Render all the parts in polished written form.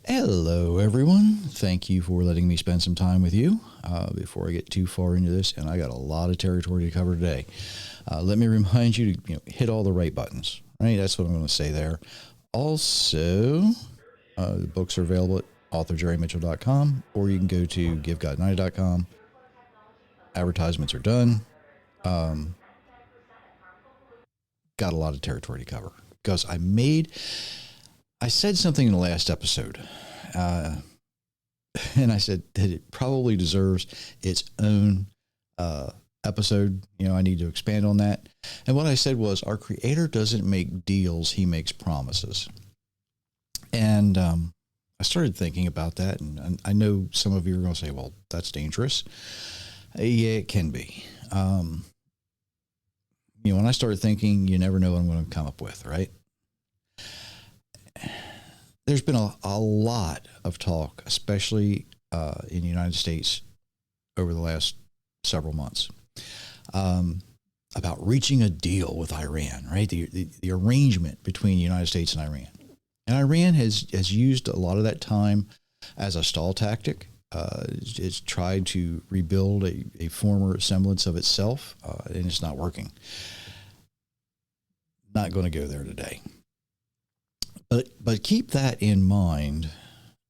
Hello, everyone. Thank you for letting me spend some time with you before I get too far into this. And I got a lot of territory to cover today. Let me remind you to hit all the right buttons. Right, that's what I'm going to say there. Also, the books are available at authorjerrymitchell.com, or you can go to givegod90.com. Advertisements are done. Got a lot of territory to cover because I said something in the last episode, and I said that it probably deserves its own episode. I need to expand on that. And what I said was, our Creator doesn't make deals, He makes promises. And I started thinking about that, and I know some of you are going to say, well, that's dangerous. Yeah, it can be. When I started thinking, you never know what I'm going to come up with, right? There's been a lot of talk, especially in the United States over the last several months, about reaching a deal with Iran, right? The arrangement between the United States and Iran. And Iran has used a lot of that time as a stall tactic. It's tried to rebuild a former semblance of itself, and it's not working. Not going to go there today. But keep that in mind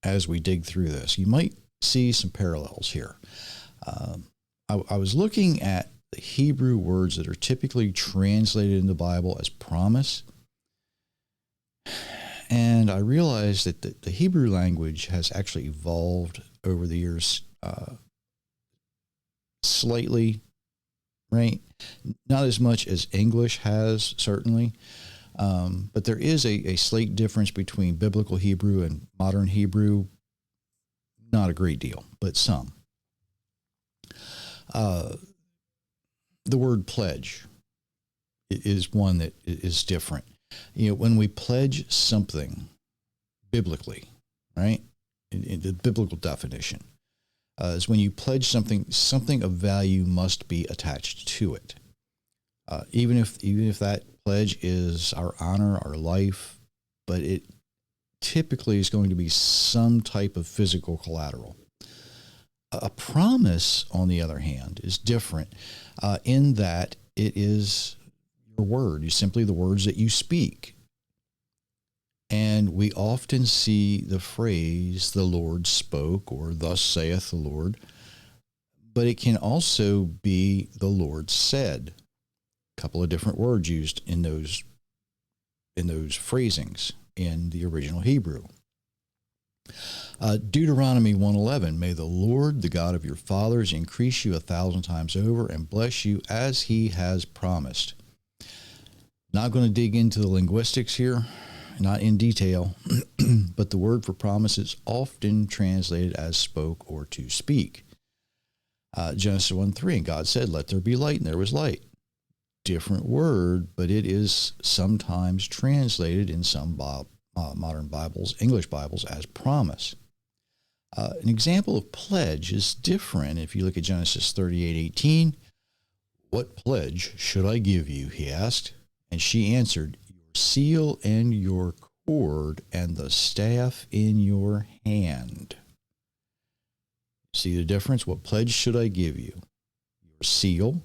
as we dig through this. You might see some parallels here. I was looking at the Hebrew words that are typically translated in the Bible as promise, and I realized that the Hebrew language has actually evolved over the years slightly, right? Not as much as English has, certainly. But there is a slight difference between biblical Hebrew and modern Hebrew. Not a great deal, but some. The word pledge is one that is different. When we pledge something biblically, right, in the biblical definition, is when you pledge something of value must be attached to it. Even if that pledge is our honor, our life, but it typically is going to be some type of physical collateral. A promise, on the other hand, is different in that it is your word. It's simply the words that you speak. And we often see the phrase, the Lord spoke, or thus saith the Lord, but it can also be the Lord said. Couple of different words used in those phrasings in the original Hebrew. Deuteronomy 1:11, may the Lord, the God of your fathers, increase you 1,000 times over and bless you as He has promised. Not going to dig into the linguistics here, not in detail, but the word for promise is often translated as spoke or to speak. Genesis 1:3, and God said, let there be light, and there was light. Different word, but it is sometimes translated in some modern Bibles, English Bibles, as promise. An example of pledge is different. If you look at Genesis 38:18, what pledge should I give you? He asked. And she answered, your seal and your cord and the staff in your hand. See the difference? What pledge should I give you? Your seal,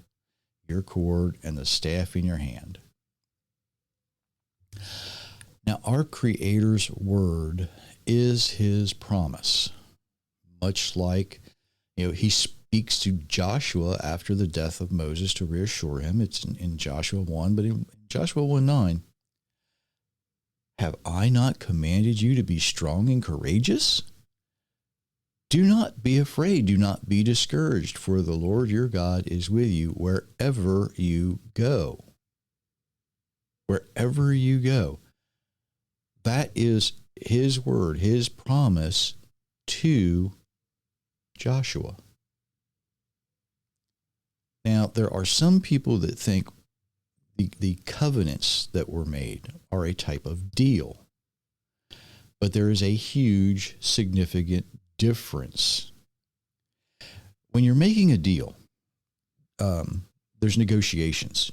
your cord, and the staff in your hand. Now, our Creator's word is His promise. Much like, He speaks to Joshua after the death of Moses to reassure him. It's in Joshua 1, but in Joshua 1:9, have I not commanded you to be strong and courageous? Do not be afraid, do not be discouraged, for the Lord your God is with you wherever you go. Wherever you go. That is His word, His promise to Joshua. Now, there are some people that think the covenants that were made are a type of deal. But there is a huge, significant difference. When you're making a deal, there's negotiations.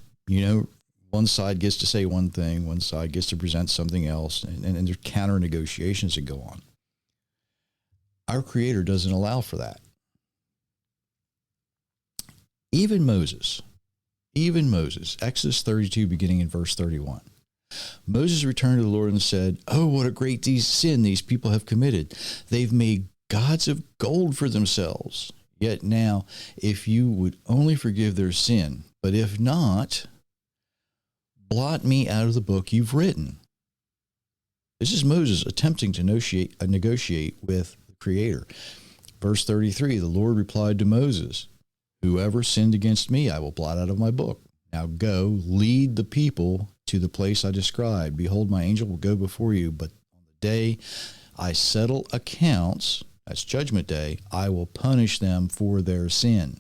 One side gets to say one thing, one side gets to present something else, and there's counter negotiations that go on. Our Creator doesn't allow for that. Even Moses, Exodus 32, beginning in verse 31. Moses returned to the Lord and said, "Oh, what a great sin these people have committed. They've made gods of gold for themselves. Yet now, if you would only forgive their sin, but if not, blot me out of the book you've written." This is Moses attempting to negotiate with the Creator. Verse 33, the Lord replied to Moses, "Whoever sinned against me, I will blot out of my book. Now go, lead the people to the place I described. Behold, my angel will go before you, but on the day I settle accounts," that's Judgment Day, "I will punish them for their sin."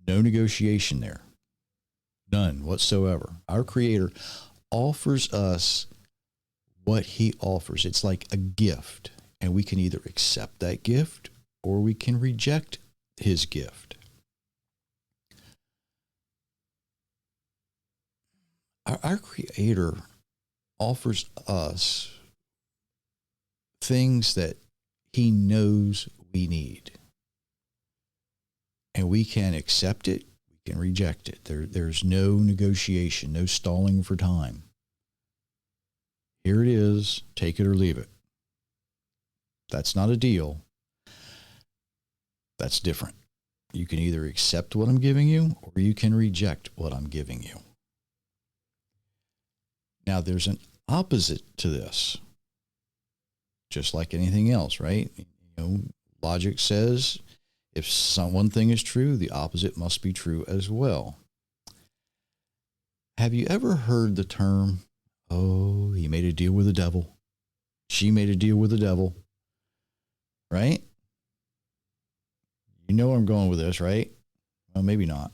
No negotiation there. None whatsoever. Our Creator offers us what he offers. It's like a gift, and we can either accept that gift or we can reject his gift. Our Creator offers us things that he knows we need. And we can accept it, we can reject it. There's no negotiation, no stalling for time. Here it is, take it or leave it. That's not a deal. That's different. You can either accept what I'm giving you or you can reject what I'm giving you. Now, there's an opposite to this, just like anything else, right? Logic says if one thing is true, the opposite must be true as well. Have you ever heard the term, "Oh, he made a deal with the devil. She made a deal with the devil," right? You know where I'm going with this, right? Well, maybe not.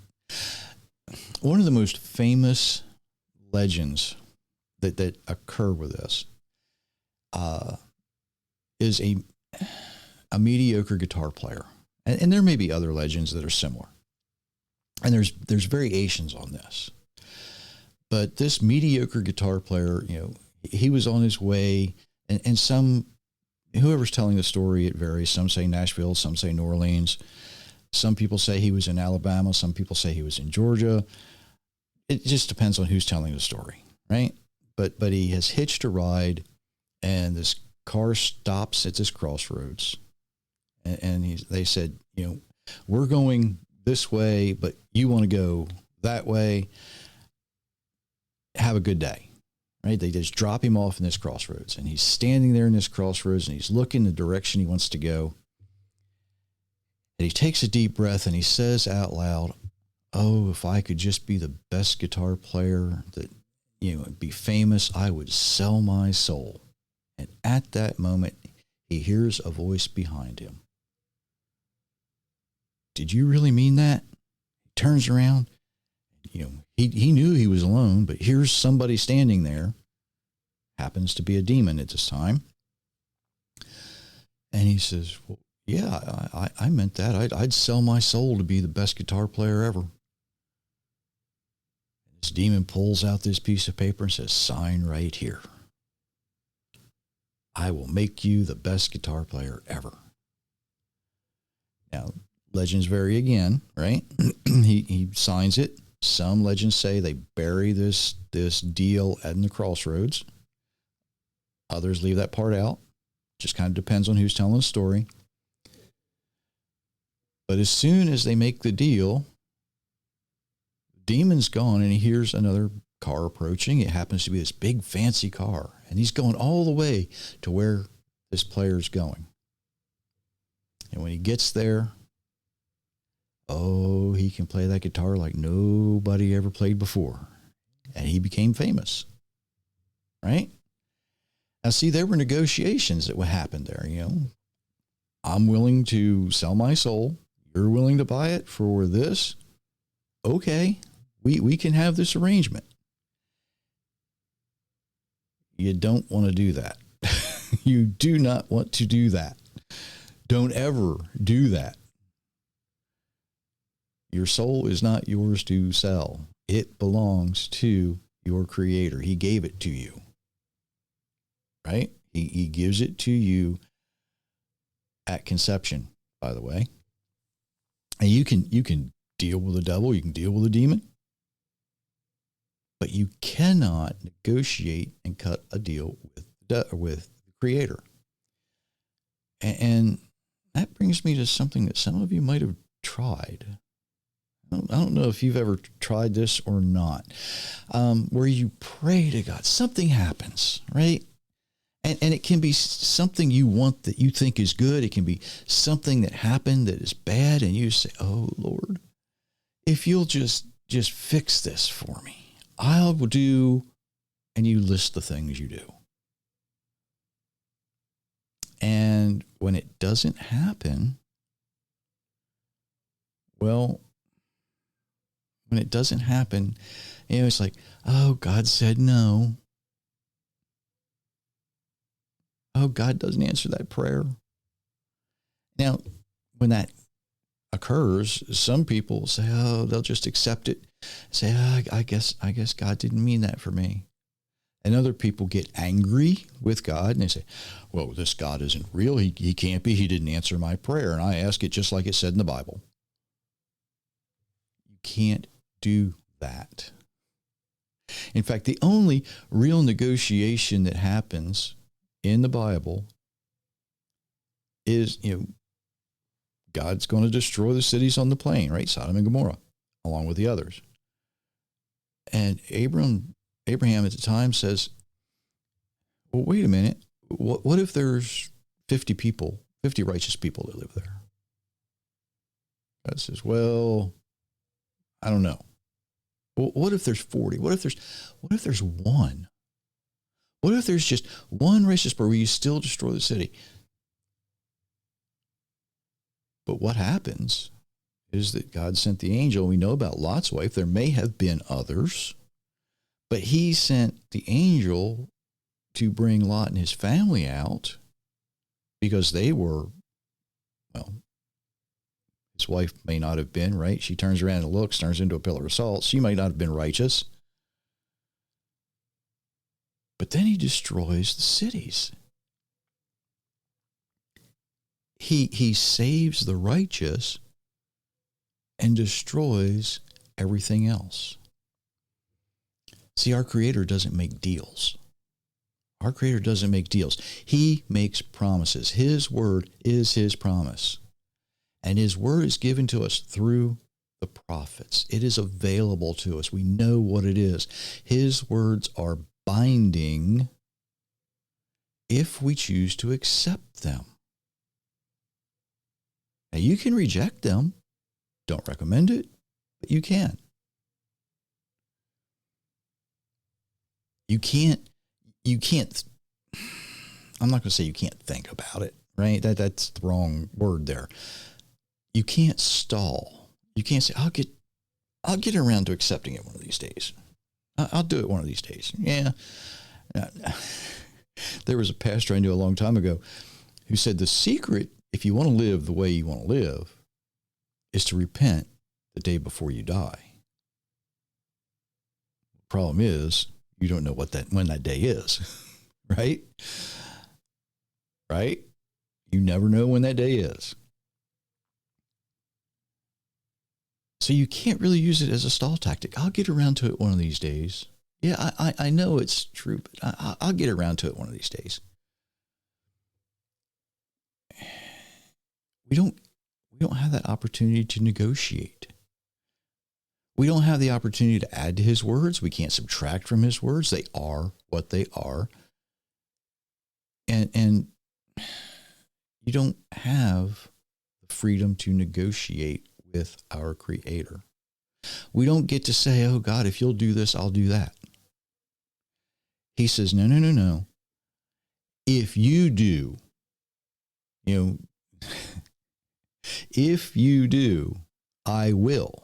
One of the most famous legends that occur with this is a mediocre guitar player. And there may be other legends that are similar. And there's variations on this. But this mediocre guitar player, he was on his way, and whoever's telling the story, it varies. Some say Nashville, some say New Orleans. Some people say he was in Alabama. Some people say he was in Georgia. It just depends on who's telling the story, right? But he has hitched a ride, and this car stops at this crossroads. And they said, "We're going this way, but you want to go that way. Have a good day." Right? They just drop him off in this crossroads, and he's standing there in this crossroads, and he's looking the direction he wants to go. And he takes a deep breath, and he says out loud, "Oh, if I could just be the best guitar player that, be famous, I would sell my soul." And at that moment, he hears a voice behind him. "Did you really mean that?" He turns around. He knew he was alone, but here's somebody standing there. Happens to be a demon at this time. And he says, "Well, yeah, I meant that. I'd sell my soul to be the best guitar player ever." This demon pulls out this piece of paper and says, "Sign right here. I will make you the best guitar player ever." Now, legends vary again, right? He signs it. Some legends say they bury this deal in the crossroads. Others leave that part out. Just kind of depends on who's telling the story. But as soon as they make the deal, the demon's gone, and he hears another car approaching. It happens to be this big fancy car, and he's going all the way to where this player's going. And when he gets there, he can play that guitar like nobody ever played before. And he became famous. Right? Now, see, there were negotiations that would happen there, I'm willing to sell my soul. You're willing to buy it for this? Okay, we can have this arrangement. You don't want to do that. You do not want to do that. Don't ever do that. Your soul is not yours to sell. It belongs to your Creator. He gave it to you. Right? He gives it to you at conception, by the way. And you can deal with the devil, you can deal with the demon, but you cannot negotiate and cut a deal with the Creator. And that brings me to something that some of you might have tried. I don't know if you've ever tried this or not, where you pray to God. Something happens, right? And it can be something you want that you think is good. It can be something that happened that is bad. And you say, oh, Lord, if you'll just fix this for me, I will do. And you list the things you do. And when it doesn't happen, well, when it doesn't happen, it's like, oh, God said no. Oh, God doesn't answer that prayer. Now, when that occurs, some people say, oh, they'll just accept it. Say, oh, I guess God didn't mean that for me. And other people get angry with God and they say, well, this God isn't real. He can't be. He didn't answer my prayer. And I ask it just like it said in the Bible. You can't do that. In fact, the only real negotiation that happens in the Bible is, God's going to destroy the cities on the plain, right? Sodom and Gomorrah, along with the others. And Abraham at the time says, well, wait a minute. What if there's 50 righteous people that live there? God says, well, I don't know. Well, what if there's 40? What if there's one? What if there's just one righteous person where you still destroy the city? But what happens is that God sent the angel. We know about Lot's wife. There may have been others, but he sent the angel to bring Lot and his family out because they were, well, his wife may not have been, right? She turns around and looks, turns into a pillar of salt. She might not have been righteous. But then he destroys the cities. He saves the righteous and destroys everything else. See, our Creator doesn't make deals. Our Creator doesn't make deals. He makes promises. His word is his promise. And his word is given to us through the prophets. It is available to us. We know what it is. His words are binding if we choose to accept them. Now, you can reject them. Don't recommend it, but you can. You can't, I'm not going to say you can't think about it, right? That's the wrong word there. You can't stall. You can't say, I'll get around to accepting it one of these days. I'll do it one of these days. Yeah. There was a pastor I knew a long time ago who said the secret, if you want to live the way you want to live, is to repent the day before you die. The problem is you don't know when that day is, right? Right? You never know when that day is. So you can't really use it as a stall tactic. I'll get around to it one of these days. Yeah, I know it's true, but I'll get around to it one of these days. We don't have that opportunity to negotiate. We don't have the opportunity to add to his words. We can't subtract from his words. They are what they are. And you don't have the freedom to negotiate with our Creator. We don't get to say, oh God, if you'll do this, I'll do that. He says, no. If you do, if you do, I will.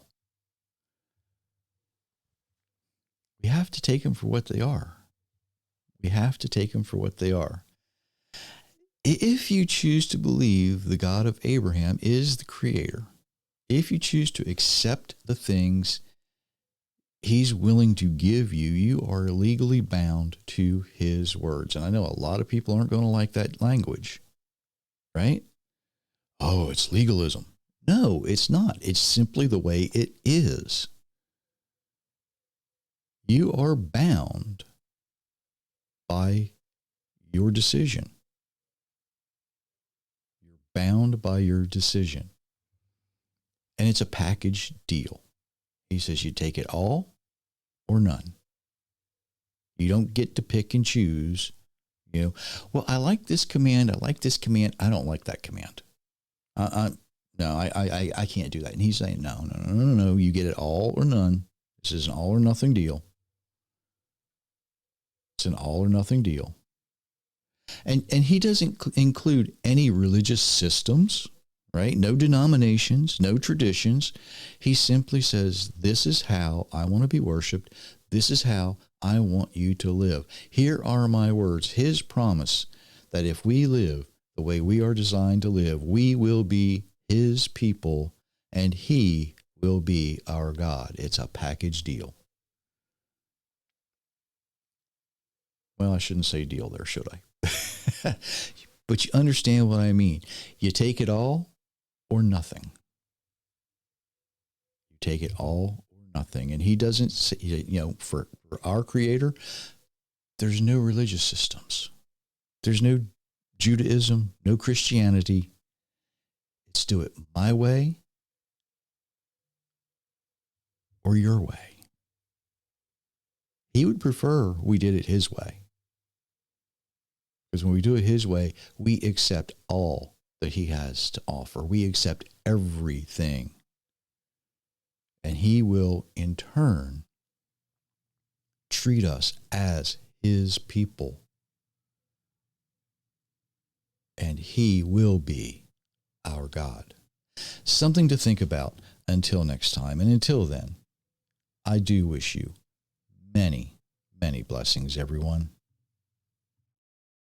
We have to take them for what they are. We have to take them for what they are. If you choose to believe the God of Abraham is the Creator, if you choose to accept the things he's willing to give you, you are legally bound to his words. And I know a lot of people aren't going to like that language, right? Oh, it's legalism. No, it's not. It's simply the way it is. You are bound by your decision. You're bound by your decision. And it's a package deal. He says you take it all or none. You don't get to pick and choose. You know, well, I like this command. I like this command. I don't like that command. I can't do that. And he's saying, no. You get it all or none. This is an all or nothing deal. It's an all or nothing deal. And he doesn't include any religious systems, right? No denominations, no traditions. He simply says, this is how I want to be worshiped. This is how I want you to live. Here are my words. His promise that if we live the way we are designed to live, we will be his people and he will be our God. It's a package deal. Well, I shouldn't say deal there, should I? But you understand what I mean. You take it all or nothing. You take it all or nothing. And he doesn't say, for our Creator, there's no religious systems. There's no Judaism, no Christianity. It's do it my way or your way. He would prefer we did it his way. Because when we do it his way, we accept all that he has to offer. We accept everything. And he will, in turn, treat us as his people. And he will be our God. Something to think about until next time. And until then, I do wish you many, many blessings, everyone.